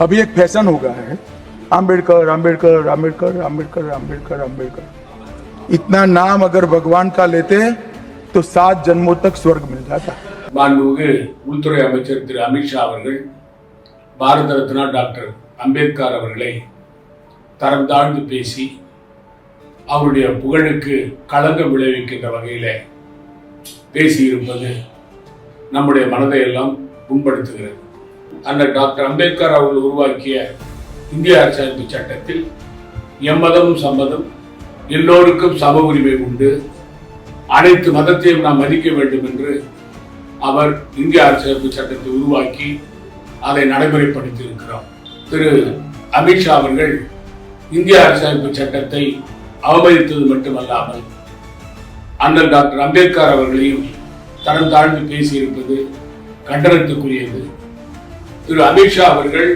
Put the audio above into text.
अभी एक फैशन हो गया है, आम्बेडकर आम्बेडकर आम्बेडकर आम्बेडकर आम्बेडकर आम्बेडकर। इतना नाम अगर भगवान का लेते तो 7 जन्मों तक स्वर्ग मिल जाता। மாண்புமிகு உள்துறை அமைச்சர் திரு அமித்ஷா அவர்கள் பாரத ரத்னா டாக்டர் அம்பேத்கர் அவர்களை தரம் தாழ்ந்து பேசி அவருடைய புகழுக்கு களங்கம் விளைவிக்கின்ற வகையில பேசியிருப்பது நம்முடைய மனதை எல்லாம் புண்படுத்துகிறது. அந்த டாக்டர் அம்பேத்கர் அவர்கள் உருவாக்கிய இந்திய அரசியலமைப்பு சட்டத்தில் எம்மதமும் சம்மதம், எல்லோருக்கும் சம உரிமை உண்டு, அனைத்து மதத்தையும் நாம் மதிக்க வேண்டும் என்று அவர் இந்திய அரசியலமைப்பு சட்டத்தை உருவாக்கி அதை நடைமுறைப்படுத்தி இருக்கிறார். திரு அமித்ஷா அவர்கள் இந்திய அரசியலமைப்பு சட்டத்தை அவமதித்தது மட்டுமல்லாமல் அண்ணல் டாக்டர் அம்பேத்கர் அவர்களையும் தரம் தாழ்ந்து பேசியிருப்பது கண்டனத்துக்குரியது. திரு அமித்ஷா அவர்கள்